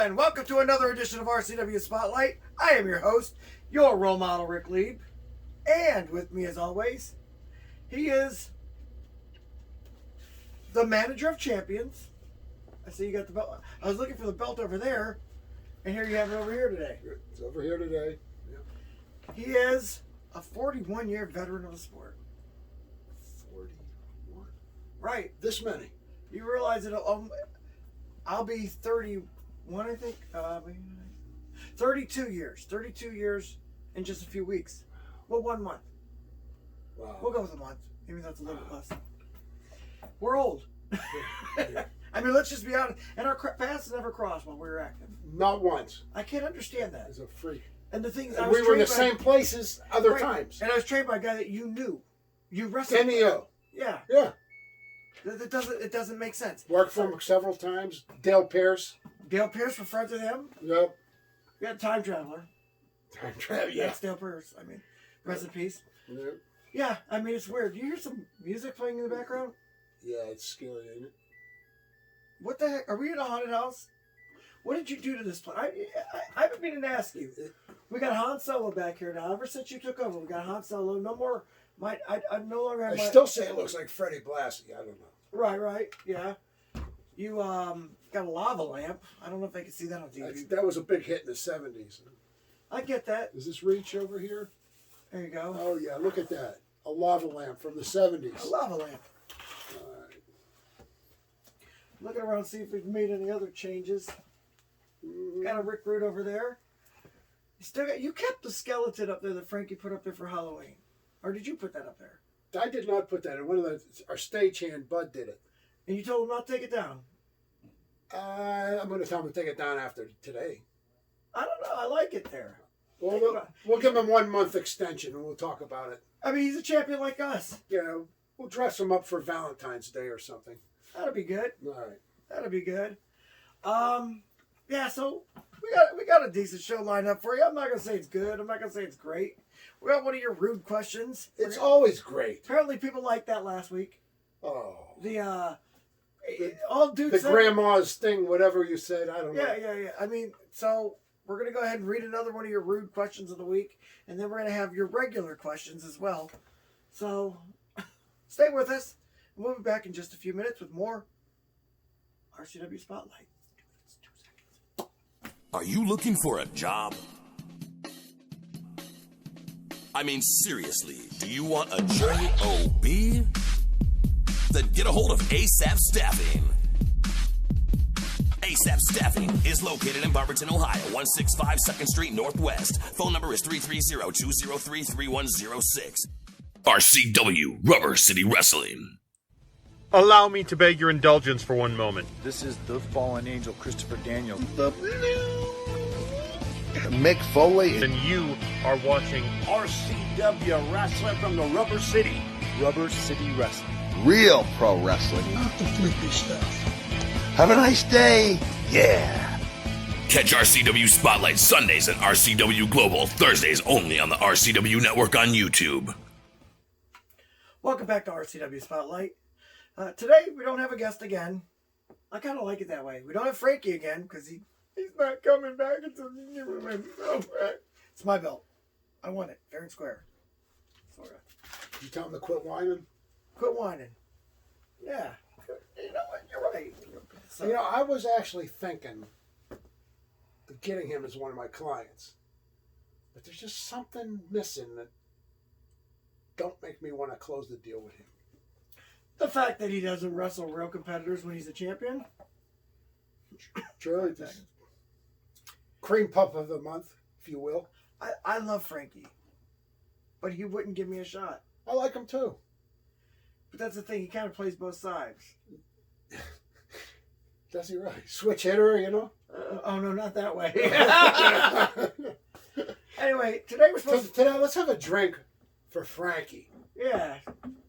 And welcome to another edition of RCW Spotlight. I am your host, your role model, Ric Lieb. And with me, as always, he is the manager of champions. I see you got the belt. I was looking for the belt over there, and here you have it over here today. It's over here today. Yeah. He is a 41-year veteran of the sport. 41? Right. This many? You realize that I'll be 31, I think. 32 years. 32 years in just a few weeks. Well, 1 month. Wow. We'll go with a month, even though it's a little bit less. We're old. Yeah. I mean, let's just be honest. And our paths never crossed while we were active. Not once. I can't understand that. As a freak. And the thing is, we were in the same places other times. And I was trained by a guy that you knew. You wrestled. Kenny O. Yeah. Yeah. It doesn't make sense. Worked for him several times. Dale Pierce. Dale Pierce, we're friends with him. Yep. We had Time Traveler. Time Traveler, yeah. That's Dale Pierce. I mean, rest in peace. Yep. Yeah, I mean, it's weird. Do you hear some music playing in the background? Yeah, it's scary, ain't it? What the heck? Are we in a haunted house? What did you do to this place? I've been meaning to ask you. We got Han Solo back here now. Ever since you took over, we got Han Solo. No more. I no longer have I still say it looks like Freddie Blassie. I don't know. Right. Yeah. You got a lava lamp. I don't know if they can see that on TV. That was a big hit in the 70s. I get that. Is this Reach over here? There you go. Oh, yeah. Look at that. A lava lamp from the 70s. A lava lamp. All right. Looking around, see if we've made any other changes. Got a Rick Rude over there. You kept the skeleton up there that Frankie put up there for Halloween. Or did you put that up there? I did not put that in. Our stagehand, Bud, did it. And you told him not to take it down? I'm going to tell him to take it down after today. I don't know. I like it there. Well, we'll give him a 1 month extension and we'll talk about it. I mean, he's a champion like us. Yeah, we'll dress him up for Valentine's Day or something. That'll be good. All right. That'll be good. Yeah, so we got a decent show lined up for you. I'm not going to say it's good. I'm not going to say it's great. We got one of your rude questions. It's always great. Apparently people liked that last week. Oh. All dudes. The grandma's thing, whatever you said, I don't know. Yeah. I mean, so we're going to go ahead and read another one of your rude questions of the week. And then we're going to have your regular questions as well. So stay with us. We'll be back in just a few minutes with more RCW Spotlight. Are you looking for a job? I mean, seriously, do you want a job? Then get a hold of ASAP Staffing. ASAP Staffing is located in Barberton, Ohio, 165 2nd Street Northwest. Phone number is 330-203-3106. RCW Rubber City Wrestling. Allow me to beg your indulgence for one moment. This is the fallen angel, Christopher Daniels. Mick Foley. And you are watching RCW Wrestling from the Rubber City. Rubber City Wrestling. Real pro wrestling. Not the freaky stuff. Have a nice day. Yeah. Catch RCW Spotlight Sundays and RCW Global Thursdays only on the RCW Network on YouTube. Welcome back to RCW Spotlight. Today, we don't have a guest again. I kind of like it that way. We don't have Frankie again because he's not coming back until it's my belt. I won it, fair and square. Sort of. You tell him to quit whining? Quit whining. Yeah. You know what? You're right. So, I was actually thinking of getting him as one of my clients. But there's just something missing that don't make me want to close the deal with him. the fact that he doesn't wrestle real competitors when he's a champion. Truly, cream puff of the month. if you will. I love Frankie, but he wouldn't give me a shot. I like him too. But that's the thing. He kind of plays both sides. Does he right? Switch hitter, you know? Oh, no, not that way. Anyway, today we're supposed to... Today, let's have a drink for Frankie. Yeah.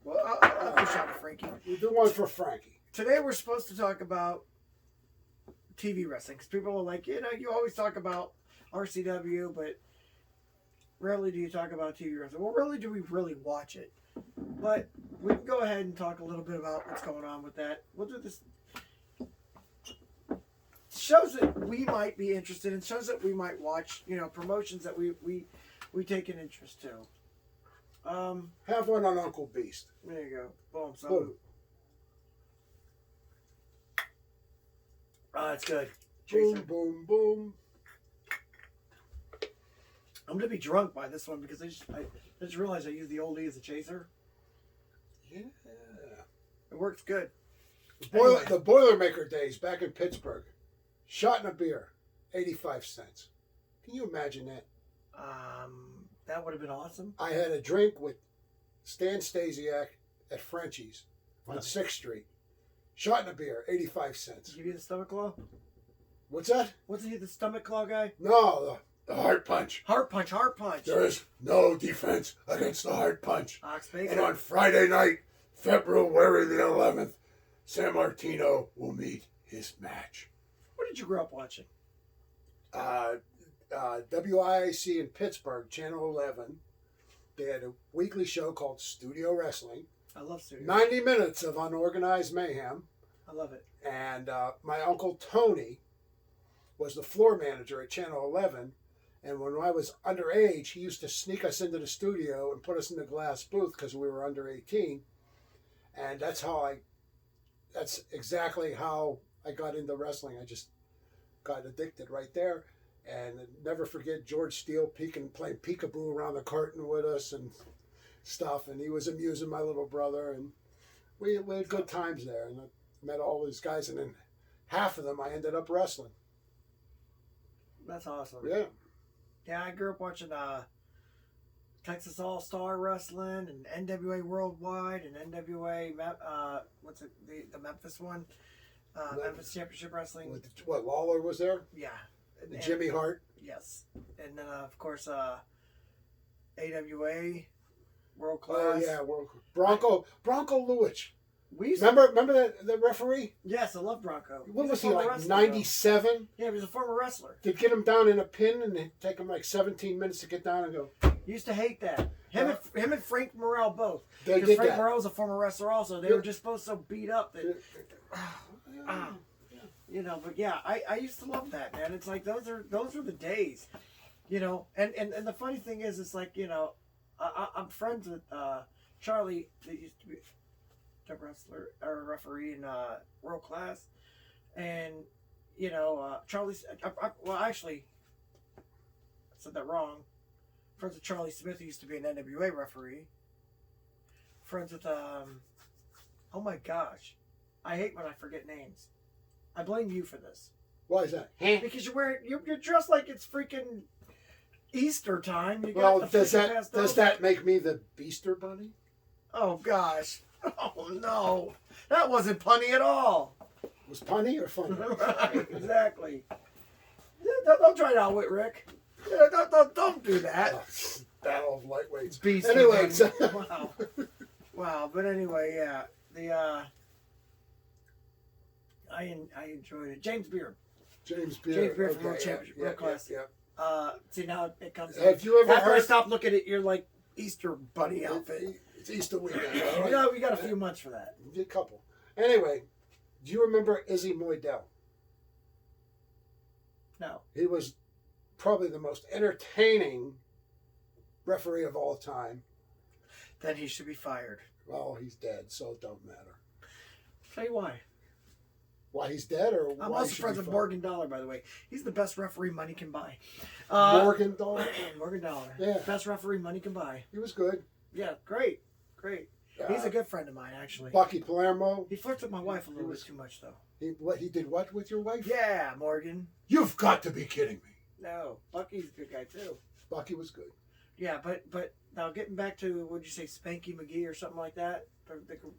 Well, I'll have a shot for Frankie. We'll do one for Frankie. Today we're supposed to talk about TV wrestling. Because people are like, you know, you always talk about RCW, but rarely do you talk about TV wrestling. Well, rarely do we really watch it. But we can go ahead and talk a little bit about what's going on with that. We'll do this. Shows that we might be interested in, shows that we might watch, you know, promotions that we take an interest to. Have one on Uncle Beast. There you go. Boom. So, Boom. It's good. Boom, Chaser. boom, boom. I'm gonna be drunk by this one because I just realized I used the oldie as a chaser. Yeah. It works good. The Boilermaker days back in Pittsburgh. Shot in a beer, 85 cents. Can you imagine that? That would have been awesome. I had a drink with Stan Stasiak at Frenchie's on 6th Street. Shot in a beer, 85 cents. Give you the stomach claw? What's that? Wasn't he the stomach claw guy? No, the heart punch. Heart punch, heart punch. There is no defense against the heart punch. Ox And bacon. on Friday night, February the 11th, San Martino will meet his match. What did you grow up watching? WIIC in Pittsburgh, Channel 11. They had a weekly show called Studio Wrestling. I love studio. 90 minutes of unorganized mayhem. I love it. And my uncle Tony was the floor manager at Channel 11. And when I was underage, he used to sneak us into the studio and put us in the glass booth because we were under 18. And that's exactly how I got into wrestling. I just got addicted right there. And never forget George Steele playing peekaboo around the curtain with us and stuff. And he was amusing my little brother. And we had good times there. And I met all these guys. And then half of them I ended up wrestling. That's awesome. Yeah. Yeah, I grew up watching Texas All-Star Wrestling and NWA Worldwide and NWA, the Memphis one? Memphis Championship Wrestling. What, Lawler was there? Yeah. And Jimmy Hart? Yes. And then, of course, AWA, World Class. Oh, yeah. Bronco Lewis. We used Remember the referee? Yes, I love Bronco. What He's was a he, former like wrestler, 97? though. Yeah, he was a former wrestler. They'd get him down in a pin and it'd take him like 17 minutes to get down and go. Used to hate that. Him and Frank Morrell both. They Because did Frank that. Morrell was a former wrestler also. They were just both so beat up that... You know, but yeah, I used to love that, man. It's like those are the days, you know. And the funny thing is, it's like, you know, I'm friends with Charlie, that used to be a wrestler or referee in World Class, and you know, Charlie's. Well, actually, I said that wrong. Friends with Charlie Smith, who used to be an NWA referee. Friends with oh my gosh, I hate when I forget names. I blame you for this. Why is that? Because you're dressed like it's freaking Easter time. You Well, got the does that make me the Beaster Bunny? Oh gosh. Oh no. That wasn't punny at all. Was punny or funny? Right, exactly. Yeah, don't try it out with Rick. Yeah, don't do that. Battle of lightweights. Beast. Anyway, Wow. Wow. But anyway, yeah. I enjoyed it. James Beard. James Beard from World Championship, World Class. Yeah. See, now it comes. Have you ever After I heard? stopped looking at your like Easter bunny outfit. It's Easter weekend. We got a few months for that. A couple. Anyway, do you remember Izzy Moydell? No. He was probably the most entertaining referee of all time. Then he should be fired. Well, he's dead, so it don't matter. Tell you why. Why he's dead, or I'm why also he should friends be with fired? Morgan Dollar, by the way. He's the best referee money can buy. Morgan Dollar. Morgan Dollar. Yeah. Best referee money can buy. He was good. Yeah, great. He's a good friend of mine, actually. Bucky Palermo. He flirts with my wife a little bit too much, though. He did what with your wife? Yeah, Morgan. You've got to be kidding me. No, Bucky's a good guy too. Bucky was good. Yeah, but now getting back to, what'd you say, Spanky McGee or something like that?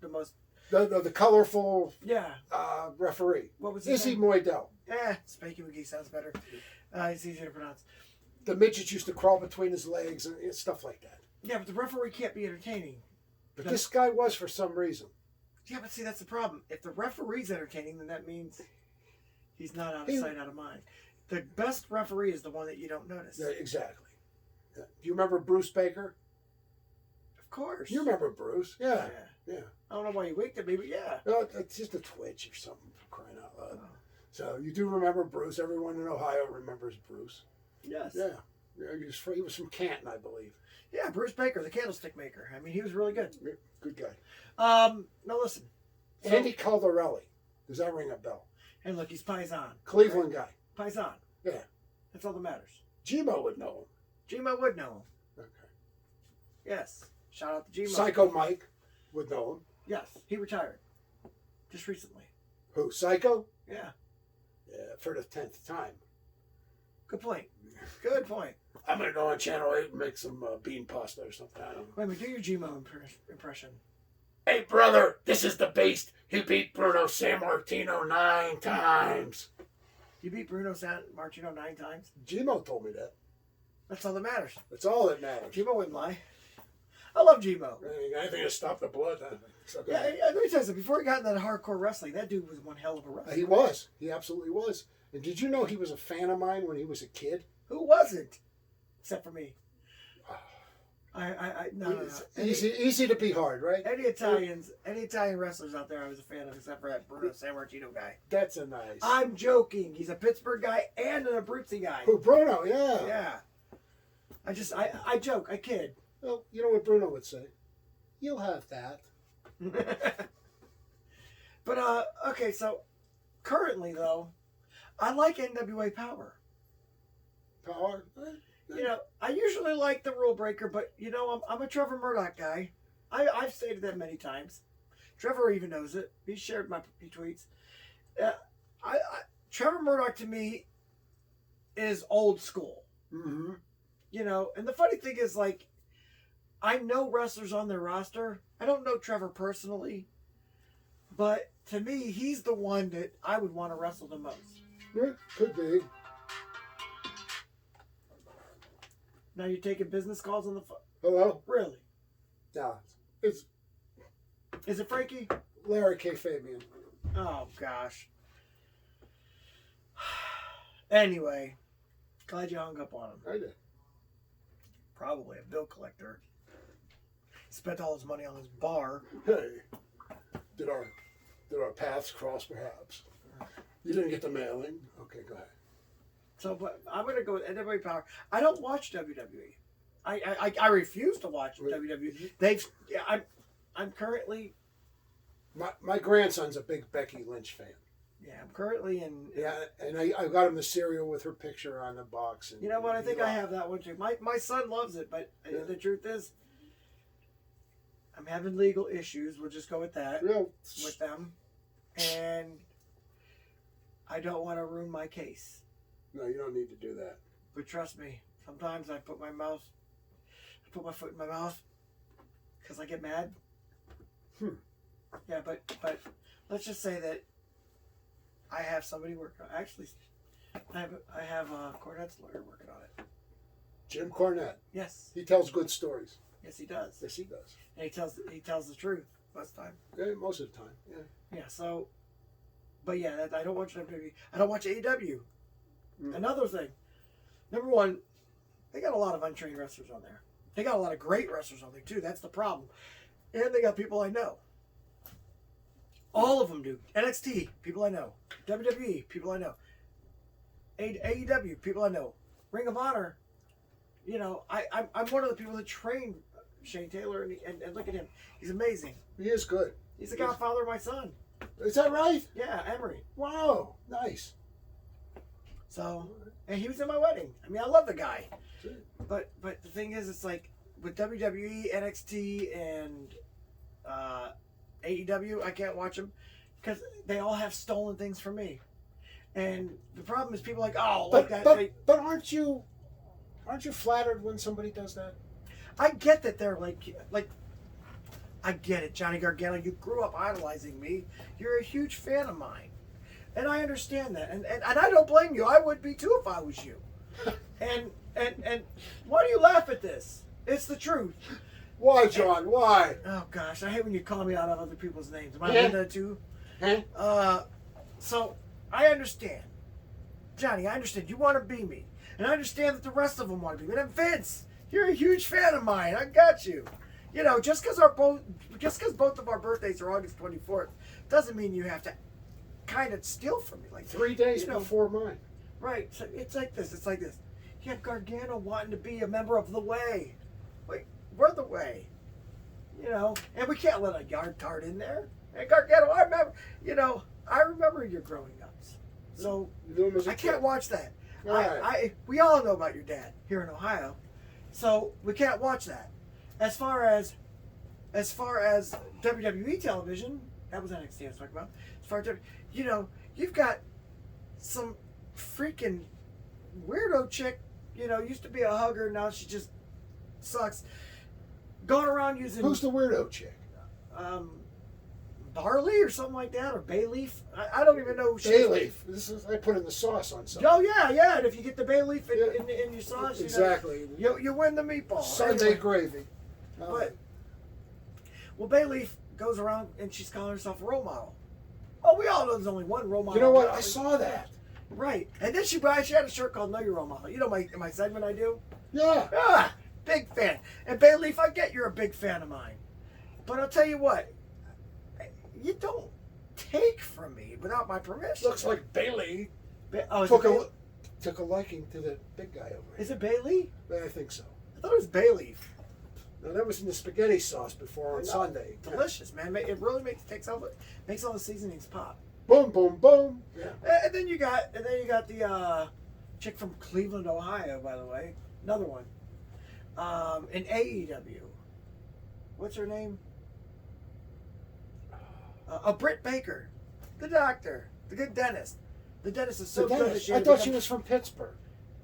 The most... The colorful Yeah. referee. What was his Izzy name? Moydell. Spanky McGee sounds better. It's easier to pronounce. The midgets used to crawl between his legs and stuff like that. Yeah, but the referee can't be entertaining. But this guy was for some reason. Yeah, but see, that's the problem. If the referee's entertaining, then that means he's not out of sight, out of mind. The best referee is the one that you don't notice. Yeah, exactly. Yeah. Do you remember Bruce Baker? Of course. You remember Bruce? Yeah. Yeah. I don't know why you winked at me, but yeah. No, it's just a twitch or something, for crying out loud. So you do remember Bruce. Everyone in Ohio remembers Bruce. Yes. Yeah. He was from Canton, I believe. Yeah, Bruce Baker, the candlestick maker. I mean, he was really good. Good guy. Now listen. Andy Caldarelli. Does that ring a bell? And look, he's Paisan. Cleveland guy. Paisan. Yeah. That's all that matters. Gmo would know him. Gmo would know him. Okay. Yes. Shout out to Gmo. Psycho Mike would know him. Yes. He retired. Just recently. Who? Psycho? Yeah. Yeah, for the 10th time. Good point. Good point. I'm going to go on Channel 8 and make some bean pasta or something. I don't know. Wait a minute, do your Gmo impression. Hey, brother, this is the Beast. He beat Bruno Sammartino 9 times. You beat Bruno San Martino 9 times? Gmo told me that. That's all that matters. That's all that matters. Gmo wouldn't lie. I love Gmo. Anything to stop the blood. Yeah, let me tell you something. Before he got into that hardcore wrestling, that dude was one hell of a wrestler. He was. He absolutely was. And did you know he was a fan of mine when he was a kid? Who wasn't? Except for me. No. Easy to be hard, right? Any Italian wrestlers out there I was a fan of, except for that Bruno Sammartino guy. That's a nice. I'm joking. He's a Pittsburgh guy and an Abruzzi guy. Who, Bruno? Yeah. Yeah. I joke. I kid. Well, you know what Bruno would say? You'll have that. But, okay, so currently, though, I like NWA Power. Power? You know, I usually like the Rule Breaker, but, you know, I'm a Trevor Murdoch guy. I've stated that many times. Trevor even knows it. He shared my tweets. Trevor Murdoch, to me, is old school. Mm-hmm. You know, and the funny thing is, like, I know wrestlers on their roster. I don't know Trevor personally, but to me, he's the one that I would want to wrestle the most. Yeah, could be. Now you're taking business calls on the phone? Hello? Really? No. It's Is it Frankie? Larry K. Fabian. Oh, gosh. Anyway, glad you hung up on him. I did. Probably a bill collector. Spent all his money on his bar. Hey, did our paths cross perhaps? You didn't get the mailing? Okay, go ahead. So, but I'm going to go with NWA Power. I don't watch WWE. I refuse to watch WWE. I'm currently... My grandson's a big Becky Lynch fan. Yeah, I'm currently in... Yeah, and I got him the cereal with her picture on the box. And you know what? I think I have that one too. My son loves it, but the truth is, I'm having legal issues. We'll just go with that. With them. And I don't want to ruin my case. No, you don't need to do that. But trust me, sometimes I put my foot in my mouth because I get mad. Yeah, but let's just say that I have somebody working on it. Actually, I have Cornette's lawyer working on it. Jim Cornette. Yes. He tells good stories. Yes, he does. Yes, he does. And he tells the truth most of the time. Yeah, most of the time. Yeah. Yeah. So, but yeah, I don't watch WWE. I don't watch AEW. Another thing. Number one, they got a lot of untrained wrestlers on there. They got a lot of great wrestlers on there too. That's the problem. And they got people I know. All of them do. NXT, people I know. WWE, people I know. AEW, people I know. Ring of Honor, you know, I'm one of the people that trained Shane Taylor, and look at him. He's amazing. He is good. He's the godfather of my son. Is that right? Yeah, Emery. Wow, nice. So, and he was in my wedding. I mean, I love the guy. But the thing is, it's like with WWE, NXT, and AEW, I can't watch them because they all have stolen things from me. And the problem is people are like, oh, But like that. but aren't you flattered when somebody does that? I get that they're like, I get it, Johnny Gargano. You grew up idolizing me. You're a huge fan of mine, and I understand that. And I don't blame you. I would be too if I was you. And why do you laugh at this? It's the truth. Why, John? Why? Oh gosh, I hate when you call me out of other people's names. Am I Yeah. Linda too? Huh? So I understand, Johnny. I understand you want to be me, and I understand that the rest of them want to be me. And Vince, you're a huge fan of mine. I got you. You know, just because both of our birthdays are August 24th, doesn't mean you have to kind of steal from me like 3 days you know, before mine. Right. So it's like this. It's like this. You have Gargano wanting to be a member of the Way. Wait, we're the Way. You know, and we can't let a yard tart in there. And Gargano, I remember your growing ups. So You knew him as a I can't kid. watch that. Right. We all know about your dad here in Ohio, so we can't watch that. As far as WWE television, that was NXT I was talking about. As far as you've got some freaking weirdo chick. You know, used to be a hugger, now she just sucks. Going around using Who's the weirdo chick? barley or something like that, or bay leaf. I don't even know who she Bay is. leaf. This is I put in the sauce on something. Oh yeah. And if you get the bay leaf in, Yeah. in your sauce, Exactly. you win the meatball. Sunday Anyway, gravy. But well, bay leaf goes around and she's calling herself a role model. Oh, we all know there's only one role model. You know what? I saw that. Right, and then she had a shirt called "Know Your Role Model." You know my segment I do. Yeah. Big fan. And Bay Leaf, I get you're a big fan of mine, but I'll tell you what, you don't take from me without my permission. Looks like Bailey Oh, took a liking to the big guy over is it Bailey? here. I think so. I thought it was Bay Leaf. Now that was in the spaghetti sauce before on I know. Sunday. Delicious, man. It really makes all the seasonings pop. Boom, boom, boom. Yeah. And then you got the chick from Cleveland, Ohio, by the way. Another one. In AEW. What's her name? Britt Baker, the doctor, the good dentist. The dentist is so good that she I thought she was from Pittsburgh.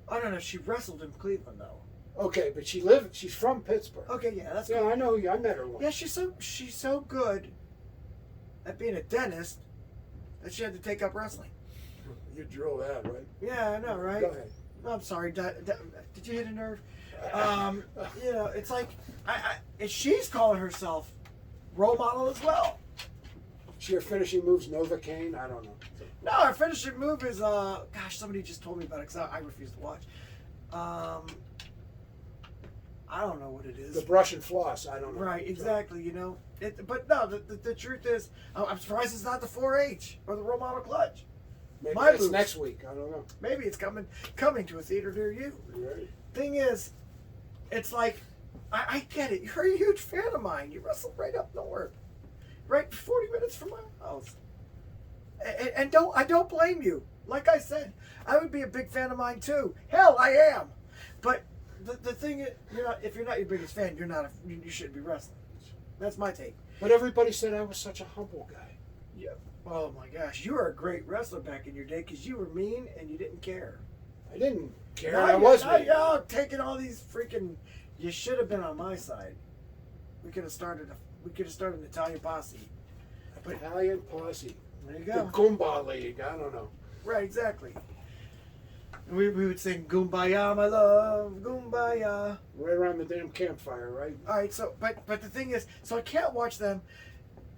I don't know. She wrestled in Cleveland though. Okay, but she's from Pittsburgh. Okay, yeah, that's Yeah, good. I know. I met her once. Yeah, she's so good at being a dentist that she had to take up wrestling. You drew that, right? Yeah, I know, right? Go ahead. No, I'm sorry. Did you hit a nerve? It's like she's calling herself role model as well. Her finishing moves Novocaine? I don't know. No, her finishing move is somebody just told me about it because I refuse to watch. I don't know what it is. The brush and floss. I don't know. Right, exactly. You know, but no, the truth is, I'm surprised it's not the 4-H or the role model clutch. Maybe My it's moves. next week. I don't know. Maybe it's coming to a theater near you. Right. Thing is, it's like I get it. You're a huge fan of mine. You wrestled right up north, right 40 minutes from my house, and I don't blame you. Like I said, I would be a big fan of mine too. Hell, I am. But the thing is, if you're not your biggest fan, you shouldn't be wrestling. That's my take. But everybody said I was such a humble guy. Yeah. Oh my gosh, you were a great wrestler back in your day because you were mean and you didn't care. I didn't care. Now I was mean. you're taking all these freaking. You should have been on my side. We could have started an Italian posse. Italian posse. There you The go. Goomba League. I don't know. Right, exactly. And we would sing "Goombaya, my love, Goombaya." Right around the damn campfire, right? All right, so but the thing is, so I can't watch them,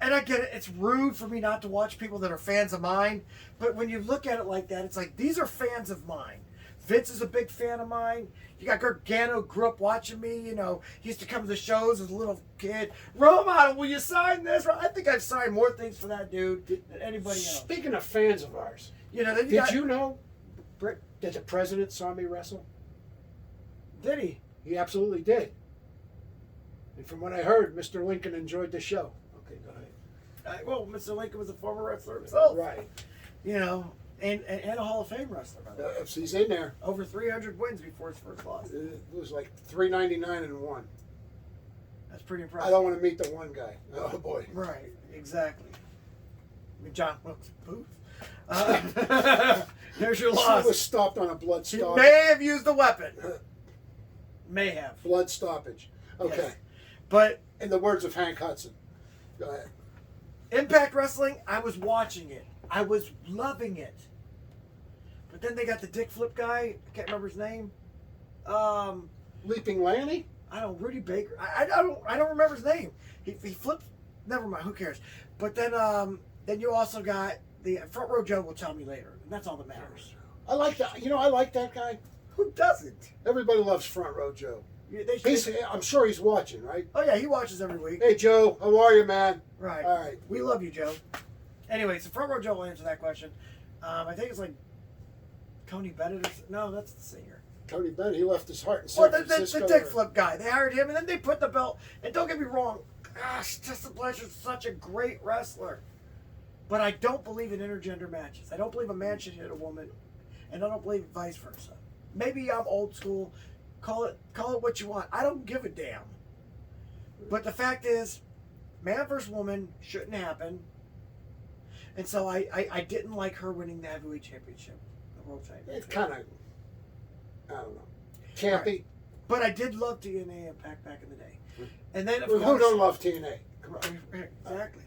and I get it. It's rude for me not to watch people that are fans of mine. But when you look at it like that, it's like these are fans of mine. Vince is a big fan of mine. You got Gargano, grew up watching me. He used to come to the shows as a little kid. Role model, will you sign this? I think I've signed more things for that dude than anybody else. Speaking of fans of ours, Then did you know Britt, that the president saw me wrestle? did he? He absolutely did. And from what I heard, Mr. Lincoln enjoyed the show. Okay, go ahead. Well, Mr. Lincoln was a former wrestler himself. Right. And a Hall of Fame wrestler, by the way. He's in there. Over 300 wins before his first loss. It was like $3.99 and one. That's pretty impressive. I don't want to meet the one guy. Oh boy. Right, exactly. I mean, John Wilkes Booth. There's your He loss. was stopped on a blood He stoppage. may have used the weapon. May have. Blood stoppage. Okay. Yes. But In the words of Hank Hudson. Go ahead. Impact Wrestling, I was watching it. I was loving it. But then they got the dick flip guy. I can't remember his name. Leaping Lanny? I don't. Rudy Baker. I don't remember his name. He flipped. Never mind. Who cares? But then you also got the Front Row Joe. Will tell me later, and that's all that matters. I like that. You know, I like that guy. Who doesn't? Everybody loves Front Row Joe. They I'm sure he's watching, right? oh yeah, he watches every week. Hey, Joe, how are you, man? Right. All right. We love you, Joe. Anyway, so Front Row Joe will answer that question. I think it's like Tony Bennett. No, that's the singer. Tony Bennett, he left his heart in San Well, Francisco. the dick flip guy. They hired him, and then they put the belt. And don't get me wrong, gosh, Justin Blanchard's such a great wrestler. But I don't believe in intergender matches. I don't believe a man should hit a woman, and I don't believe vice versa. Maybe I'm old school. Call it what you want. I don't give a damn. But the fact is, man versus woman shouldn't happen. And so I didn't like her winning the heavyweight championship, the world championship. It's kind of, I don't know, campy. Right. But I did love TNA Impact back in the day. And then, of Who course... don't love TNA? Come on. Exactly.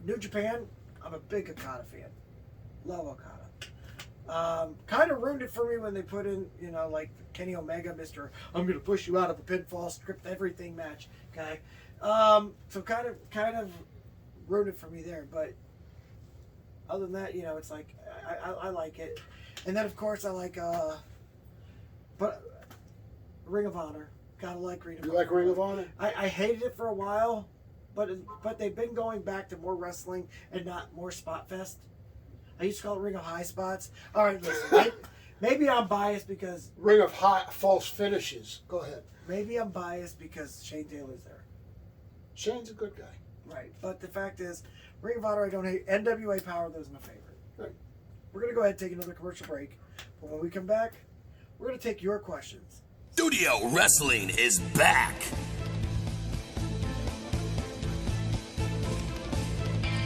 New Japan, I'm a big Okada fan. Love Okada. Kind of ruined it for me when they put in, like Kenny Omega, Mr. I'm going to push you out of a pinfall, script everything match guy. So kind of ruined it for me there. But other than that, it's like, I like it. And then, of course, I like, but Ring of Honor. Gotta like Ring of Honor. You like Ring of Honor? I hated it for a while, but they've been going back to more wrestling and not more spot fest. I used to call it Ring of High Spots. All right, listen. Maybe I'm biased because Ring of high false finishes. Go ahead. maybe I'm biased because Shane Taylor's there. Shane's a good guy. Right, but the fact is, Ring of Honor I don't hate. NWA Power, those are my favorite. Right. We're gonna go ahead and take another commercial break, but when we come back, we're gonna take your questions. Studio Wrestling is back.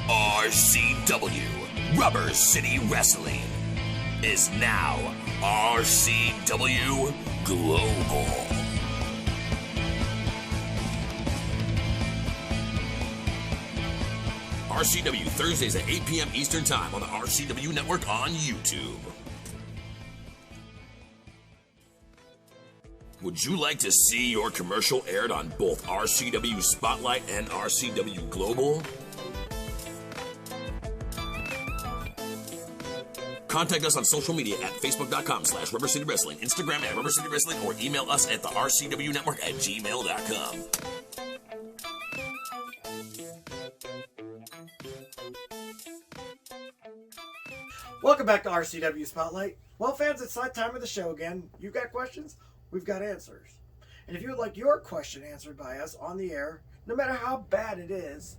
RCW, Rubber City Wrestling, is now RCW Global. RCW Thursdays at 8 p.m. Eastern Time on the RCW Network on YouTube. Would you like to see your commercial aired on both RCW Spotlight and RCW Global? Contact us on social media at facebook.com/Rubber City Wrestling, Instagram at Rubber City Wrestling, or email us at the RCW Network at gmail.com. Welcome back to RCW Spotlight. Well, fans, it's that time of the show again. You've got questions, we've got answers. And if you would like your question answered by us on the air, no matter how bad it is,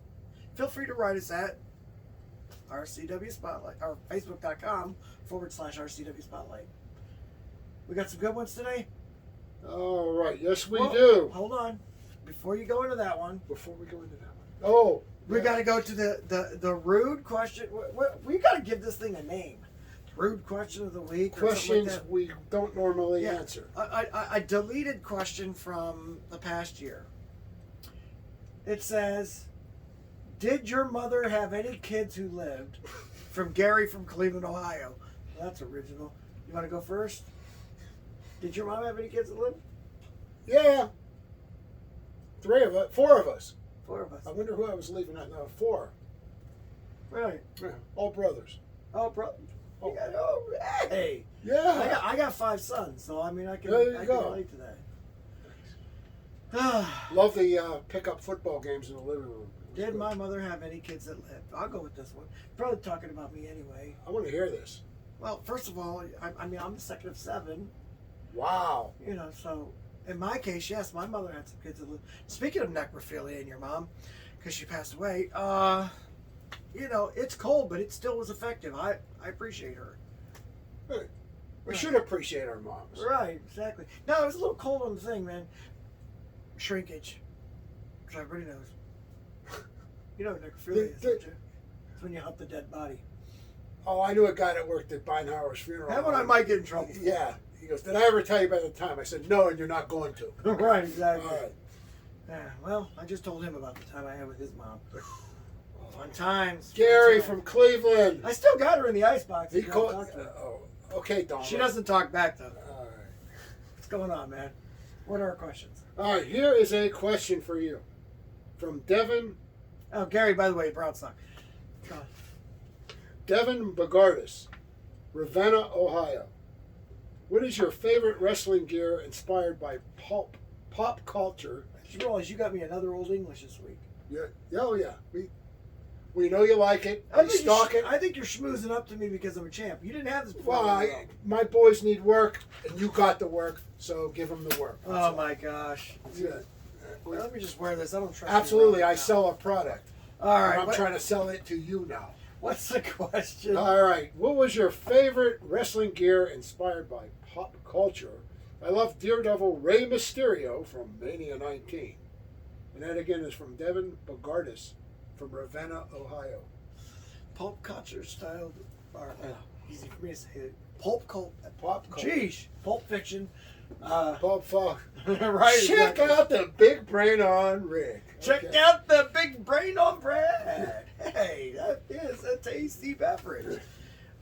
feel free to write us at RCW Spotlight, or facebook.com/RCW Spotlight. We got some good ones today? All right. Yes, we Well, do. Hold on. Before you go into that one, Before we go into that one. Oh. we got to go to the rude question. We got to give this thing a name. Rude question of the week. Or Questions something like we don't normally that. answer. A deleted question from the past year. It says, did your mother have any kids who lived? From Gary from Cleveland, Ohio. Well, that's original. You want to go first? Did your mom have any kids that lived? Yeah. 4 of us. 4 of us. I wonder who I was leaving out now. 4. Right. Yeah. All brothers. Oh, bro. Oh. Hey. Yeah. I got 5 sons, so I mean I can There you I go. can relate to that. Love the pickup football games in the living room. Did my mother have any kids that lived? I'll go with this one. Probably talking about me anyway. I want to hear this. Well, first of all, I mean I'm the second of 7. Wow. So in my case, yes, my mother had some kids that lived. Speaking of necrophilia in your mom, because she passed away, it's cold, but it still was effective. I appreciate her. Hey, we should appreciate our moms. Right, exactly. No, it was a little cold on the thing, man. Shrinkage. Because everybody knows. You know what necrophilia is, don't you? It's when you hump the dead body. Oh, I knew a guy that worked at Beinhauer's funeral. That one I might get in trouble. Yeah. He goes, did I ever tell you about the time? I said, no, and you're not going to. Right, exactly. All right. Yeah, well, I just told him about the time I had with his mom. Fun times. Gary Fun times. from Cleveland. I still got her in the icebox. He if you wanna called. talk to her. Okay, Don. She doesn't talk back, though. All right. What's going on, man? What are our questions? All right, here is a question for you. From Devin. Oh, Gary, by the way, brown sock. Go on. Devin Bogardus, Ravenna, Ohio. What is your favorite wrestling gear inspired by pop culture? I just realized you got me another Old English this week. Yeah, oh yeah. We know you like it. I We think, stock it. I think you're schmoozing up to me because I'm a champ. You didn't have this before. Well, my boys need work, and you got the work, so give them the work. That's Oh all. my gosh. Yeah. Well, let me just wear this. I don't trust Absolutely, you. I sell a product. All right. I'm trying to sell it to you now. What's the question? All right. What was your favorite wrestling gear inspired by pop culture? I love Daredevil Rey Mysterio from Mania 19. And that again is from Devin Bogardus from Ravenna, Ohio. Pulp culture style. Easy for me to say it. Pulp culture. Pop culture. Jeez. Pulp fiction. Pulp fuck. Right. Check exactly. out the big brain on Rick. Check Okay. out the big brain on Brad. Hey, that is a tasty beverage.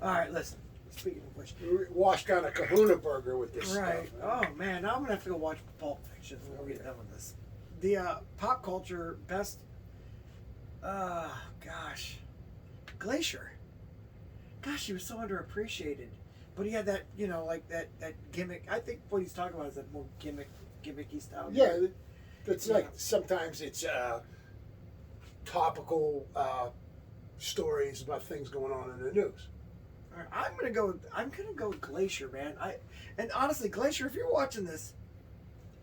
All right, listen. Speaking of which, We washed down a Kahuna burger with this right? stuff. Oh man, now I'm gonna have to go watch Pulp Fiction when we get done with this. The pop culture best. Gosh, Glacier. Gosh, he was so underappreciated, but he had that, like that gimmick. I think what he's talking about is that more gimmicky style. Yeah, it's Yeah. like sometimes it's topical stories about things going on in the news. All right, I'm gonna go with Glacier, man. And honestly, Glacier, if you're watching this,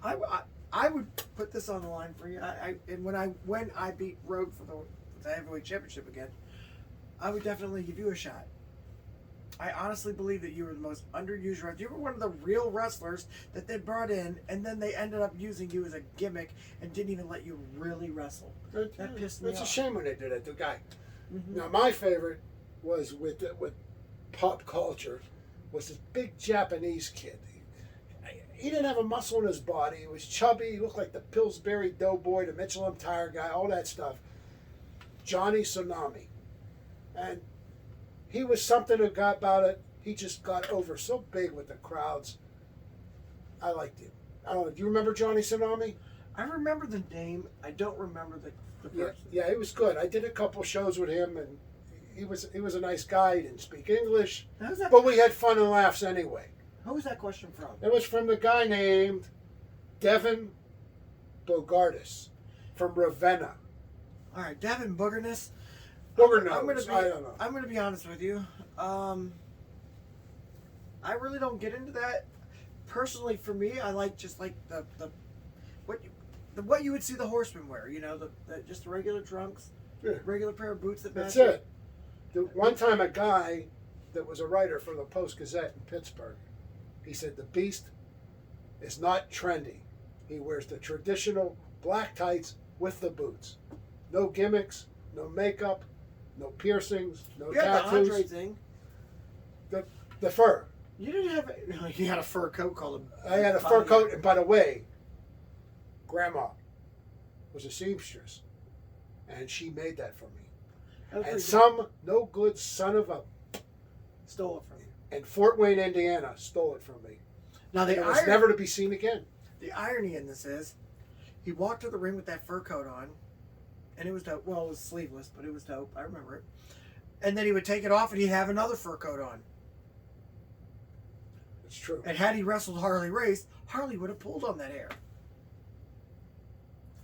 I would put this on the line for you. And when I beat Rogue for the heavyweight championship again, I would definitely give you a shot. I honestly believe that you were the most underused wrestler. You were one of the real wrestlers that they brought in, and then they ended up using you as a gimmick and didn't even let you really wrestle. That pissed me It's off. a shame when they did that to a guy. Mm-hmm. Now my favorite was with pop culture was this big Japanese kid. He didn't have a muscle in his body. He was chubby. He looked like the Pillsbury Doughboy, the Michelin Tire guy, all that stuff. Johnny Tsunami. And he was something about it. He just got over so big with the crowds. I liked him. I don't know. Do you remember Johnny Tsunami? I remember the name. I don't remember the person. Yeah, he was good. I did a couple shows with him, and he was a nice guy. He didn't speak English, but we had fun and laughs anyway. Who was that question from? It was from the guy named Devin Bogardus from Ravenna. All right, Devin Boogerness. Booger I nose. I don't know. I'm gonna be honest with you. I really don't get into that. Personally, for me, I like just like the what you would see the Horsemen wear. Just the regular trunks, Yeah. regular pair of boots that match. That's it. One time, a guy that was a writer for the Post Gazette in Pittsburgh, he said the Beast is not trendy. He wears the traditional black tights with the boots. No gimmicks, no makeup, no piercings, no You had the tattoos. Andre thing. The fur. You didn't have. You had a fur coat called a. I had a fur coat, and by the way, Grandma was a seamstress, and she made that for me. And some no good son of a stole it from you. in Fort Wayne, Indiana, stole it from me. Now And it was never to be seen again. The irony in this is, he walked to the ring with that fur coat on, and it was dope. Well, it was sleeveless, but it was dope. I remember it. And then he would take it off, and he'd have another fur coat on. It's true. And had he wrestled Harley Race, Harley would have pulled on that hair.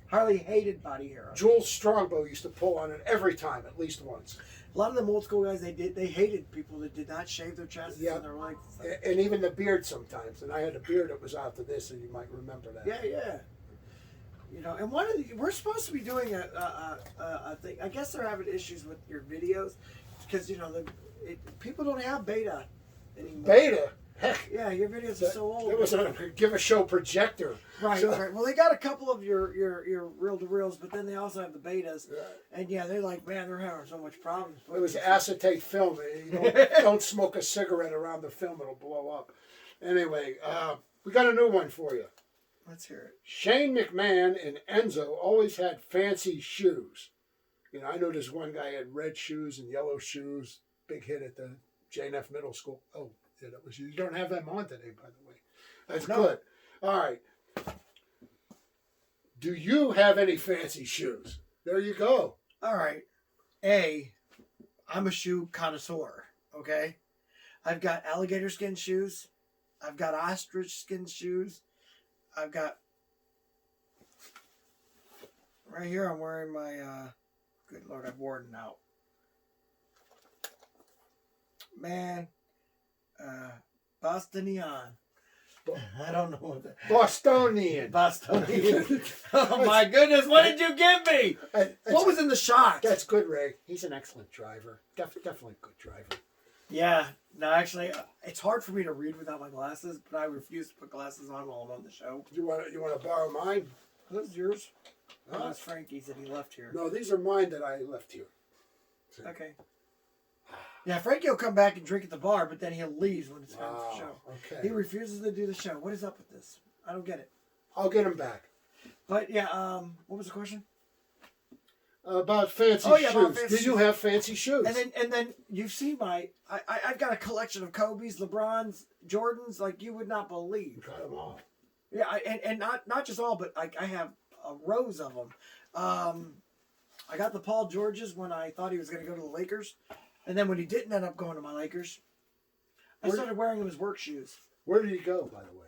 Harley hated body hair. Jules Strongbow used to pull on it every time, at least once. A lot of them old school guys, they hated people that did not shave their chests Yeah. and their legs. And even the beard sometimes. And I had a beard that was out to this, and you might remember that. Yeah. And we're supposed to be doing a thing. I guess they're having issues with your videos because people don't have beta anymore. Beta? Heck, Yeah, your videos are so old. it was a Give a Show projector. Right, So- right. Well, they got a couple of your reel-to-reels, but then they also have the betas. Right. And yeah, they're like, man, they're having so much problems. It was acetate film. You don't smoke a cigarette around the film; it'll blow up. Anyway, we got a new one for you. Let's hear it. Shane McMahon and Enzo always had fancy shoes. You know, I know this one guy had red shoes and yellow shoes. Big hit at the J&F Middle School. Oh, yeah, that was you. You don't have them on today, by the way. That's good. All right. Do you have any fancy shoes? There you go. All right. I'm a shoe connoisseur, okay? I've got alligator skin shoes. I've got ostrich skin shoes. I've got... Right here, I'm wearing my... Good Lord, I've worn it out. Man. Bostonian. I don't know what that... Bostonian. Bostonian. Oh my goodness, what did you give me? What was in the shot? That's good, Ray. He's an excellent driver. Definitely a good driver. Yeah, no, actually, it's hard for me to read without my glasses, but I refuse to put glasses on while I'm on the show. You want to borrow mine? Those yours? Huh? Oh, that's Frankie's that he left here. No, these are mine that I left here. Okay. Yeah, Frankie will come back and drink at the bar, but then he'll leave when it's time for the show. Okay. He refuses to do the show. What is up with this? I don't get it. I'll get him back. But yeah, what was the question? About fancy Oh, yeah, shoes. about fancy Do you shoes. have fancy shoes? And then you've seen I've got a collection of Kobe's, LeBron's, Jordans like you would not believe. You got them all. Yeah, and not just all, but I have rows of them. I got the Paul Georges when I thought he was going to go to the Lakers, and then when he didn't end up going to my Lakers, I started wearing him as work shoes. Where did he go, by the way?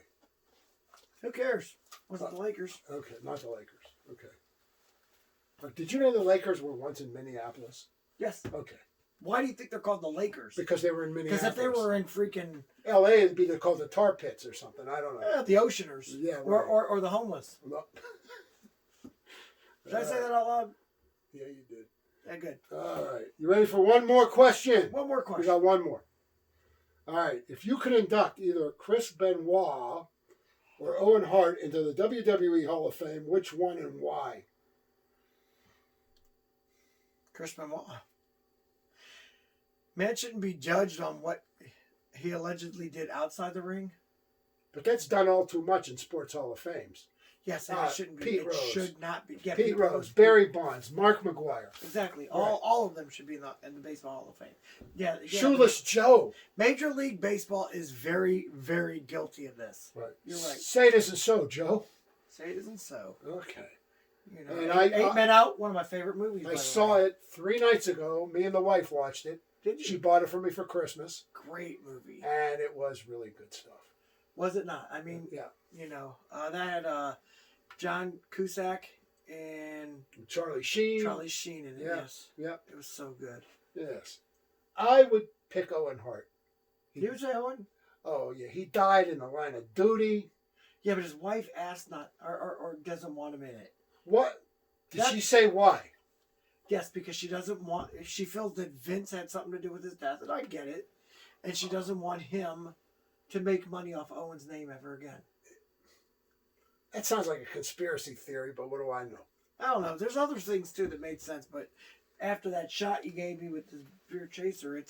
Who cares? Wasn't the Lakers? Okay, not the Lakers. Okay. But did you know the Lakers were once in Minneapolis? Yes. Okay. Why do you think they're called the Lakers? Because they were in Minneapolis. Because if they were in freaking L.A., it'd be called the Tar Pits or something. I don't know. the Oceaners, Yeah, right. or the homeless. No. Did I say that out loud? Yeah, you did. Yeah, good. All right. You ready for one more question? One more We question. got one more. All right. If you could induct either Chris Benoit or Owen Hart into the WWE Hall of Fame, which one and why? Chris Benoit. Man shouldn't be judged on what he allegedly did outside the ring. But that's done all too much in Sports Hall of Fames. Yes, and it shouldn't be. Pete It Rose. should not be. Yeah, Pete Rose, Barry Bonds, Mark McGuire, Exactly. All of them should be in the Baseball Hall of Fame. Yeah. Shoeless Joe. Major League Baseball is very, very guilty of this. Right. You're right. Say it isn't so, Joe. Say it isn't so. Okay. You know, And Eight Men Out, one of my favorite movies. I saw it 3 nights ago. Me and the wife watched it. Did you? She bought it for me for Christmas, Great movie. and it was really good stuff. Was it not? I mean, Yeah. you know, that had John Cusack and Charlie Sheen. Charlie Sheen in it. Yeah. Yes. Yeah. It was so good. Yes. I would pick Owen Hart. You would say Owen? Oh, yeah. He died in the line of duty. Yeah, but his wife asked not or doesn't want him in it. What? Did That- she say why? Yes, because she doesn't want. She feels that Vince had something to do with his death, and I get it. And she doesn't want him to make money off Owen's name ever again. That sounds like a conspiracy theory, but what do I know? I don't know. There's other things too that made sense, but after that shot you gave me with the beer chaser,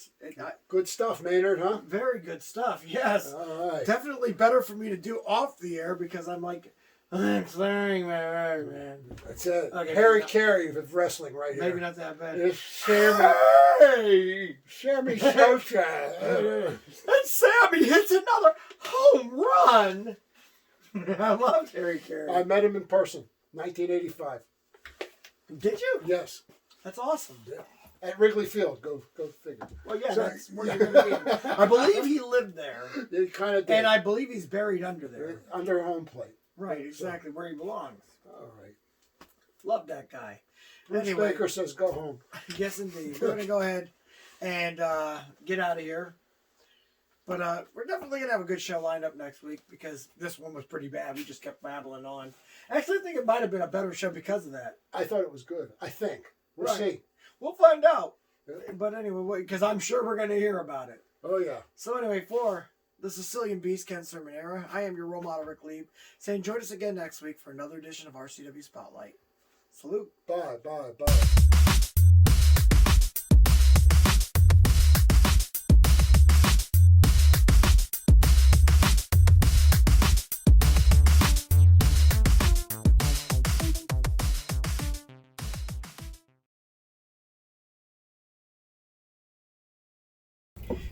Good stuff, Maynard, huh? very good stuff. Yes, All right. definitely better for me to do off the air because I'm like, I'm clearing my right, man. That's it. Okay, Harry maybe Carey of wrestling right here. Maybe not that bad. It's Sammy. Sammy Sosa. And Sammy hits another home run. I love Harry Carey. I met him in person, 1985. Did you? Yes. That's awesome. Yeah. At Wrigley Field. Go figure. Well, yeah, So- that's where you're going to be. I believe he lived there, It kind of did. and I believe he's buried under there. Under home plate. Right, exactly where he belongs. All right. Love that guy. Bruce Anyway. Baker says go home. Yes, indeed. We're going to go ahead and get out of here. But we're definitely going to have a good show lined up next week because this one was pretty bad. We just kept babbling on. Actually, I think it might have been a better show because of that. I thought it was good. I think. We'll Right. see. We'll find out. Yeah. But anyway, because I'm sure we're going to hear about it. Oh, yeah. So anyway, for the Sicilian Beast, Ken Cerminara. I am your role model, Ric Lieb, saying join us again next week for another edition of RCW Spotlight. Salute. Bye.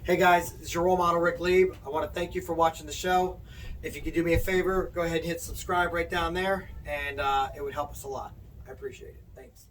Hey guys, it's your role model, Ric Lieb. I want to thank you for watching the show. If you could do me a favor, go ahead and hit subscribe right down there, and it would help us a lot. I appreciate it. Thanks.